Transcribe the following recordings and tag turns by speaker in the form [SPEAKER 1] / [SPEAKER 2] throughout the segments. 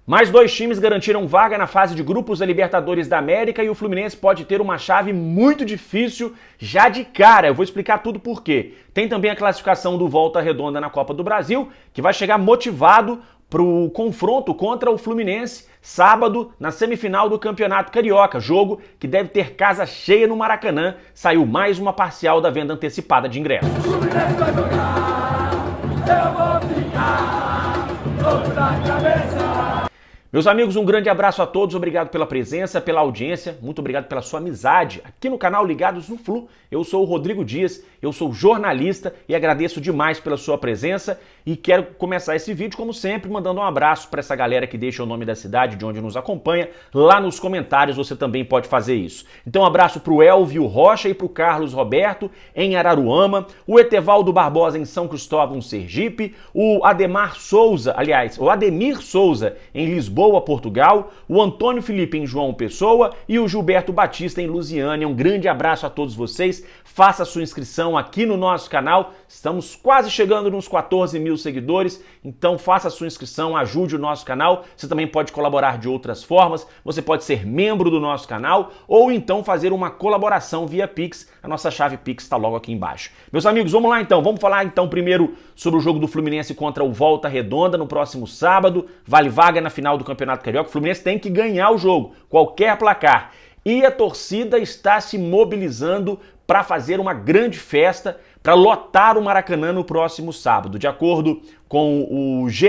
[SPEAKER 1] Mais dois times garantiram vaga na fase de grupos da Libertadores da América e o Fluminense pode ter uma chave muito difícil já de cara. Eu vou explicar tudo por quê. Tem também a classificação do Volta Redonda na Copa do Brasil, que vai chegar motivado para o confronto contra o Fluminense, sábado, na semifinal do Campeonato Carioca, jogo que deve ter casa cheia no Maracanã. Saiu mais uma parcial da venda antecipada de ingressos.
[SPEAKER 2] O Fluminense vai jogar, eu vou ficar louco na cabeça.
[SPEAKER 1] Meus amigos, um grande abraço a todos, obrigado pela presença, pela audiência, muito obrigado pela sua amizade aqui no canal Ligados no Flu. Eu sou o Rodrigo Dias, eu sou jornalista e agradeço demais pela sua presença e quero começar esse vídeo, como sempre, mandando um abraço para essa galera que deixa o nome da cidade de onde nos acompanha. Lá nos comentários você também pode fazer isso. Então um abraço para o Elvio Rocha e para o Carlos Roberto em Araruama, o Etevaldo Barbosa em São Cristóvão, Sergipe, o Ademir Souza em Lisboa, Portugal, o Antônio Felipe em João Pessoa e o Gilberto Batista em Lusiânia. Um grande abraço a todos vocês, faça a sua inscrição aqui no nosso canal, estamos quase chegando nos 14 mil seguidores, então faça a sua inscrição, ajude o nosso canal. Você também pode colaborar de outras formas, você pode ser membro do nosso canal ou então fazer uma colaboração via Pix, a nossa chave Pix está logo aqui embaixo. Meus amigos, vamos lá então, vamos falar então primeiro sobre o jogo do Fluminense contra o Volta Redonda no próximo sábado, vale vaga na final do Campeonato Carioca. O Fluminense tem que ganhar o jogo, qualquer placar. E a torcida está se mobilizando para fazer uma grande festa, para lotar o Maracanã no próximo sábado. De acordo com o GE.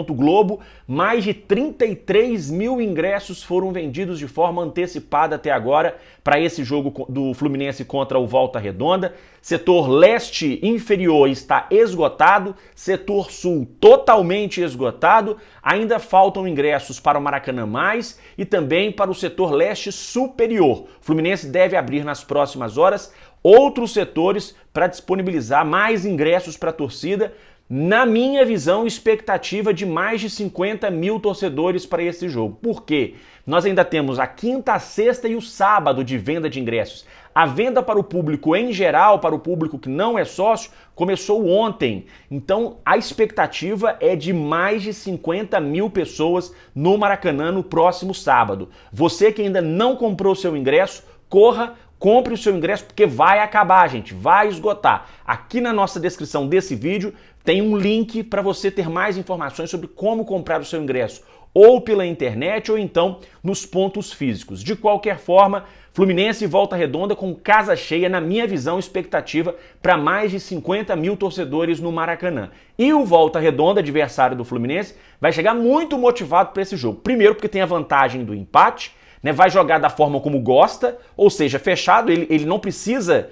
[SPEAKER 1] Globo, mais de 33 mil ingressos foram vendidos de forma antecipada até agora para esse jogo do Fluminense contra o Volta Redonda. Setor leste inferior está esgotado, setor sul totalmente esgotado. Ainda faltam ingressos para o Maracanã Mais e também para o setor leste superior. O Fluminense deve abrir nas próximas horas outros setores para disponibilizar mais ingressos para a torcida. Na minha visão, expectativa de mais de 50 mil torcedores para esse jogo. Por quê? Nós ainda temos a quinta, a sexta e o sábado de venda de ingressos. A venda para o público em geral, para o público que não é sócio, começou ontem. Então a expectativa é de mais de 50 mil pessoas no Maracanã no próximo sábado. Você que ainda não comprou seu ingresso, corra, compre o seu ingresso porque vai acabar, gente, vai esgotar. Aqui na nossa descrição desse vídeo tem um link para você ter mais informações sobre como comprar o seu ingresso, ou pela internet ou então nos pontos físicos. De qualquer forma, Fluminense e Volta Redonda com casa cheia, na minha visão, expectativa para mais de 50 mil torcedores no Maracanã. E o Volta Redonda, adversário do Fluminense, vai chegar muito motivado para esse jogo. Primeiro porque tem a vantagem do empate, né, vai jogar da forma como gosta, ou seja, fechado, ele não precisa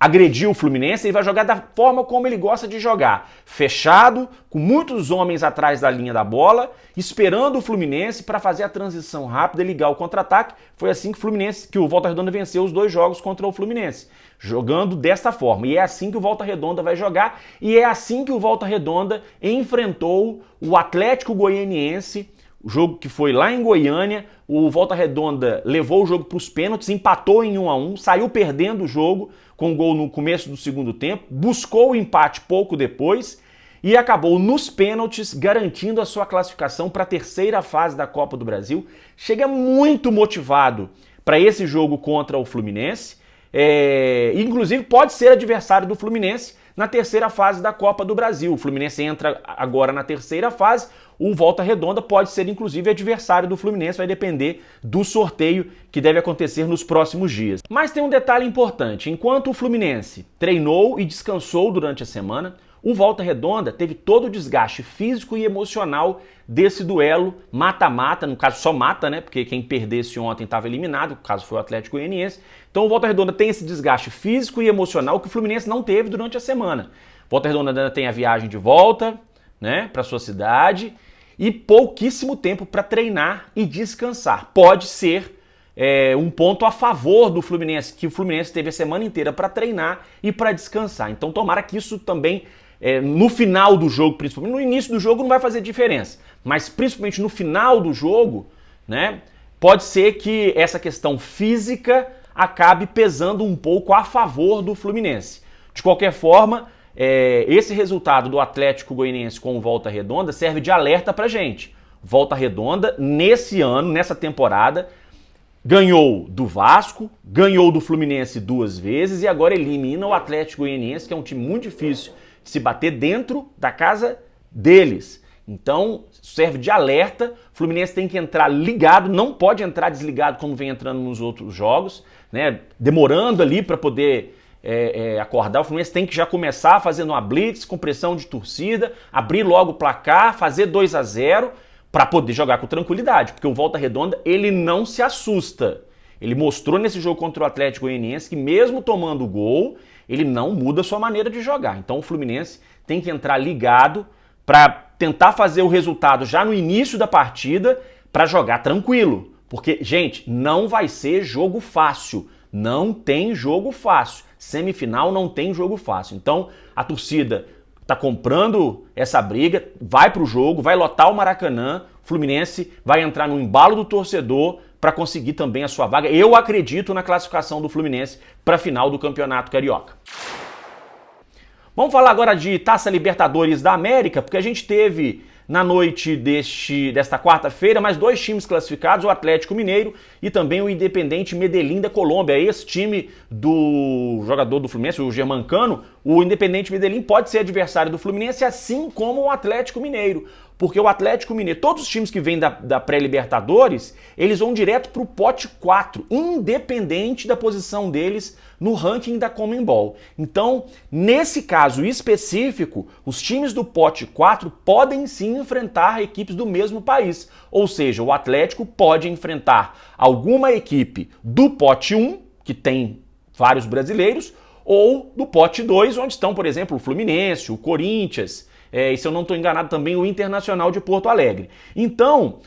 [SPEAKER 1] agredir o Fluminense, ele vai jogar da forma como ele gosta de jogar, fechado, com muitos homens atrás da linha da bola, esperando o Fluminense para fazer a transição rápida e ligar o contra-ataque. Foi assim que o Volta Redonda venceu os dois jogos contra o Fluminense, jogando desta forma. E é assim que o Volta Redonda vai jogar, e é assim que o Volta Redonda enfrentou o Atlético Goianiense. O jogo que foi lá em Goiânia, o Volta Redonda levou o jogo para os pênaltis, empatou em 1-1, saiu perdendo o jogo com um gol no começo do segundo tempo, buscou o empate pouco depois e acabou nos pênaltis garantindo a sua classificação para a terceira fase da Copa do Brasil. Chega muito motivado para esse jogo contra o Fluminense, inclusive pode ser adversário do Fluminense na terceira fase da Copa do Brasil. O Fluminense entra agora na terceira fase, o Volta Redonda pode ser inclusive adversário do Fluminense, vai depender do sorteio que deve acontecer nos próximos dias. Mas tem um detalhe importante, enquanto o Fluminense treinou e descansou durante a semana, o Volta Redonda teve todo o desgaste físico e emocional desse duelo mata-mata, no caso só mata, né? Porque quem perdesse ontem estava eliminado, no caso foi o Atlético Goianiense. Então o Volta Redonda tem esse desgaste físico e emocional que o Fluminense não teve durante a semana. O Volta Redonda ainda tem a viagem de volta, né, para sua cidade e pouquíssimo tempo para treinar e descansar. Pode ser um ponto a favor do Fluminense, que o Fluminense teve a semana inteira para treinar e para descansar. Então tomara que isso também no final do jogo, principalmente no início do jogo não vai fazer diferença, mas principalmente no final do jogo, né, pode ser que essa questão física acabe pesando um pouco a favor do Fluminense. De qualquer forma, esse resultado do Atlético Goianiense com o Volta Redonda serve de alerta pra gente. Volta Redonda, nesse ano, nessa temporada, ganhou do Vasco, ganhou do Fluminense 2 vezes e agora elimina o Atlético Goianiense, que é um time muito difícil de se bater dentro da casa deles. Então, serve de alerta, o Fluminense tem que entrar ligado, não pode entrar desligado como vem entrando nos outros jogos, né? Demorando ali para poder acordar. O Fluminense tem que já começar fazendo uma blitz, com pressão de torcida, abrir logo o placar, fazer 2-0, para poder jogar com tranquilidade, porque o Volta Redonda, ele não se assusta. Ele mostrou nesse jogo contra o Atlético Goianiense que mesmo tomando gol, ele não muda a sua maneira de jogar. Então o Fluminense tem que entrar ligado para tentar fazer o resultado já no início da partida para jogar tranquilo. Porque, gente, não vai ser jogo fácil. Não tem jogo fácil. Semifinal não tem jogo fácil. Então a torcida tá comprando essa briga, vai pro jogo, vai lotar o Maracanã, o Fluminense vai entrar no embalo do torcedor para conseguir também a sua vaga. Eu acredito na classificação do Fluminense para a final do Campeonato Carioca. Vamos falar agora de Taça Libertadores da América, porque a gente teve na noite desta quarta-feira mais 2 times classificados, o Atlético Mineiro e também o Independiente Medellín da Colômbia. Esse time do jogador do Fluminense, o Germancano, o Independiente Medellín pode ser adversário do Fluminense, assim como o Atlético Mineiro. Porque o Atlético Mineiro, todos os times que vêm da pré-Libertadores, eles vão direto para o pote 4, independente da posição deles no ranking da Conmebol. Então, nesse caso específico, os times do pote 4 podem sim enfrentar equipes do mesmo país. Ou seja, o Atlético pode enfrentar alguma equipe do pote 1, que tem vários brasileiros, ou do pote 2, onde estão, por exemplo, o Fluminense, o Corinthians, e se eu não estou enganado também o Internacional de Porto Alegre. Então,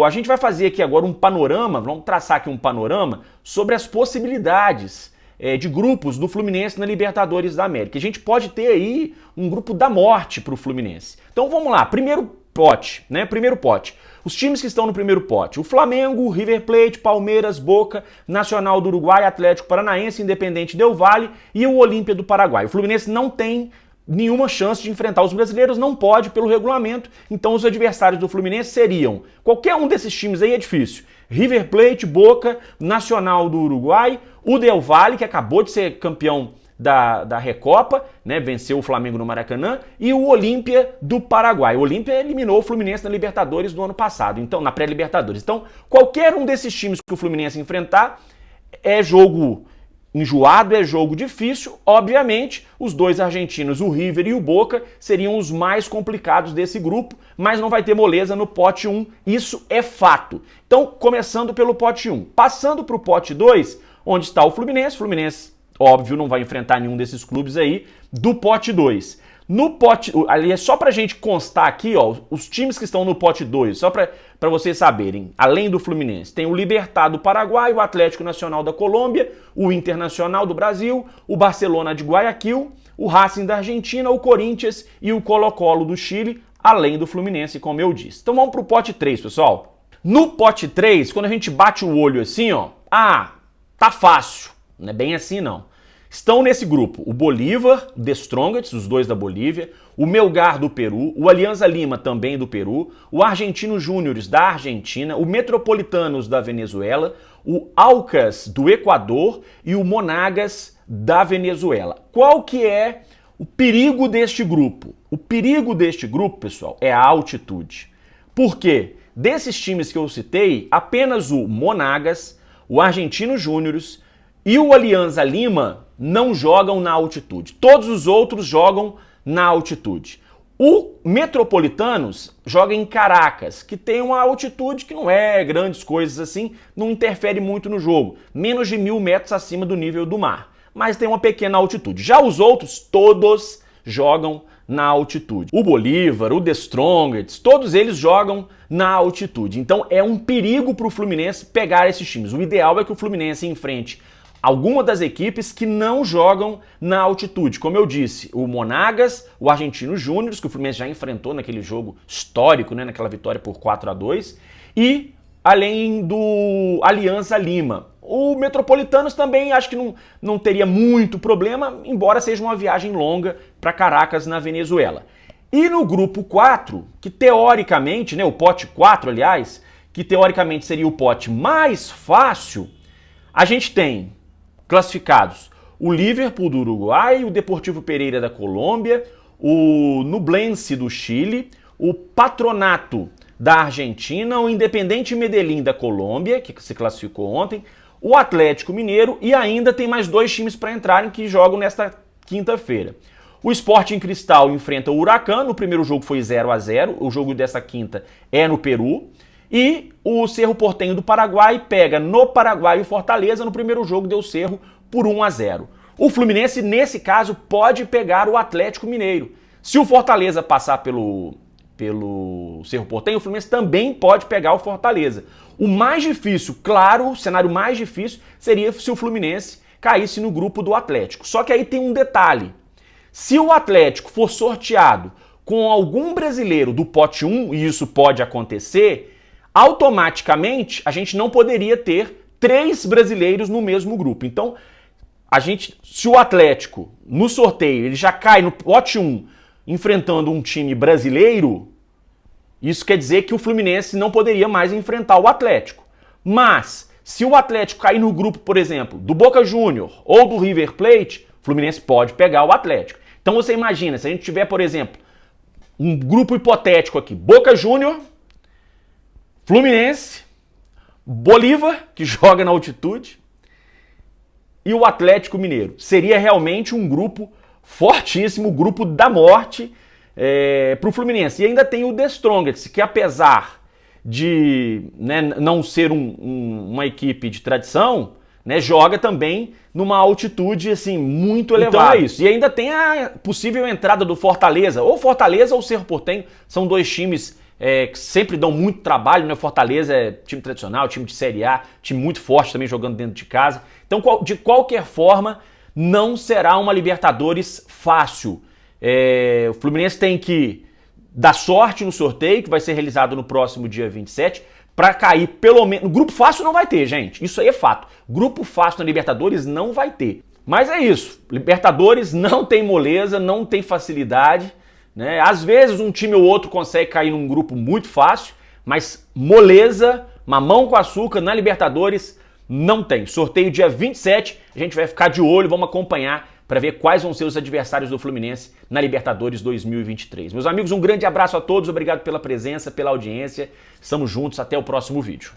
[SPEAKER 1] a gente vai fazer aqui agora um panorama, vamos traçar aqui um panorama sobre as possibilidades de grupos do Fluminense na Libertadores da América. A gente pode ter aí um grupo da morte para o Fluminense. Então vamos lá, primeiro pote, né? Primeiro pote. Os times que estão no primeiro pote: o Flamengo, River Plate, Palmeiras, Boca, Nacional do Uruguai, Atlético Paranaense, Independente Del Valle e o Olímpia do Paraguai. O Fluminense não tem nenhuma chance de enfrentar os brasileiros, não pode pelo regulamento, então os adversários do Fluminense seriam, qualquer um desses times aí é difícil: River Plate, Boca, Nacional do Uruguai, o Del Valle, que acabou de ser campeão da Recopa, né, venceu o Flamengo no Maracanã, e o Olímpia do Paraguai. O Olímpia eliminou o Fluminense na Libertadores do ano passado, então na pré-Libertadores. Então, qualquer um desses times que o Fluminense enfrentar é jogo enjoado, é jogo difícil. Obviamente, os 2 argentinos, o River e o Boca, seriam os mais complicados desse grupo, mas não vai ter moleza no pote 1, isso é fato. Então, começando pelo pote 1, passando para o pote 2, onde está o Fluminense. Fluminense, óbvio, não vai enfrentar nenhum desses clubes aí do pote 2. No pote, ali é só pra gente constar aqui, ó, os times que estão no pote 2, só pra vocês saberem, além do Fluminense, tem o Libertad do Paraguai, o Atlético Nacional da Colômbia, o Internacional do Brasil, o Barcelona de Guayaquil, o Racing da Argentina, o Corinthians e o Colo-Colo do Chile, além do Fluminense, como eu disse. Então vamos pro pote 3, pessoal. No pote 3, quando a gente bate o olho assim, ó, tá fácil, não é bem assim não. Estão nesse grupo o Bolívar, o The Strongest, os 2 da Bolívia, o Melgar do Peru, o Alianza Lima também do Peru, o Argentinos Júniores da Argentina, o Metropolitanos da Venezuela, o Aucas do Equador e o Monagas da Venezuela. Qual que é o perigo deste grupo? O perigo deste grupo, pessoal, é a altitude. Por quê? Desses times que eu citei, apenas o Monagas, o Argentinos Júniores e o Alianza Lima não jogam na altitude. Todos os outros jogam na altitude. O Metropolitanos joga em Caracas, que tem uma altitude que não é grandes coisas assim, não interfere muito no jogo. Menos de 1.000 metros acima do nível do mar. Mas tem uma pequena altitude. Já os outros, todos jogam na altitude. O Bolívar, o The Strongest, todos eles jogam na altitude. Então é um perigo para o Fluminense pegar esses times. O ideal é que o Fluminense enfrente alguma das equipes que não jogam na altitude. Como eu disse, o Monagas, o Argentinos Júniores, que o Fluminense já enfrentou naquele jogo histórico, né, naquela vitória por 4-2, e além do Alianza Lima. O Metropolitanos também acho que não teria muito problema, embora seja uma viagem longa para Caracas, na Venezuela. E no grupo 4, que teoricamente, né, o pote 4, aliás, que teoricamente seria o pote mais fácil, a gente tem classificados o Liverpool do Uruguai, o Deportivo Pereira da Colômbia, o Nublense do Chile, o Patronato da Argentina, o Independiente Medellín da Colômbia, que se classificou ontem, o Atlético Mineiro e ainda tem mais 2 times para entrarem que jogam nesta quinta-feira. O Sporting Cristal enfrenta o Huracán, no primeiro jogo foi 0-0, o jogo dessa quinta é no Peru. E o Cerro Porteño do Paraguai pega no Paraguai o Fortaleza, no primeiro jogo deu Cerro por 1-0. O Fluminense, nesse caso, pode pegar o Atlético Mineiro. Se o Fortaleza passar pelo Cerro Porteño, o Fluminense também pode pegar o Fortaleza. O mais difícil, claro, o cenário mais difícil seria se o Fluminense caísse no grupo do Atlético. Só que aí tem um detalhe. Se o Atlético for sorteado com algum brasileiro do pote 1, e isso pode acontecer, automaticamente a gente não poderia ter 3 brasileiros no mesmo grupo. Então, se o Atlético, no sorteio, ele já cai no pote 1 enfrentando um time brasileiro, isso quer dizer que o Fluminense não poderia mais enfrentar o Atlético. Mas, se o Atlético cair no grupo, por exemplo, do Boca Júnior ou do River Plate, o Fluminense pode pegar o Atlético. Então você imagina, se a gente tiver, por exemplo, um grupo hipotético aqui, Boca Júnior, Fluminense, Bolívar, que joga na altitude, e o Atlético Mineiro. Seria realmente um grupo fortíssimo, o grupo da morte para o Fluminense. E ainda tem o The Strongest, que apesar de, né, não ser uma equipe de tradição, né, joga também numa altitude assim, muito elevada. Então é isso. E ainda tem a possível entrada do Fortaleza, ou o Cerro Porteño, são 2 times que sempre dão muito trabalho, né? Fortaleza é time tradicional, time de Série A, time muito forte também jogando dentro de casa. Então, de qualquer forma, não será uma Libertadores fácil. O Fluminense tem que dar sorte no sorteio, que vai ser realizado no próximo dia 27, para cair pelo menos... Grupo fácil não vai ter, gente. Isso aí é fato. Grupo fácil na Libertadores não vai ter. Mas é isso. Libertadores não tem moleza, não tem facilidade, né? Às vezes um time ou outro consegue cair num grupo muito fácil, mas moleza, mamão com açúcar na Libertadores não tem. Sorteio dia 27, a gente vai ficar de olho, vamos acompanhar para ver quais vão ser os adversários do Fluminense na Libertadores 2023. Meus amigos, um grande abraço a todos, obrigado pela presença, pela audiência. Estamos juntos, até o próximo vídeo.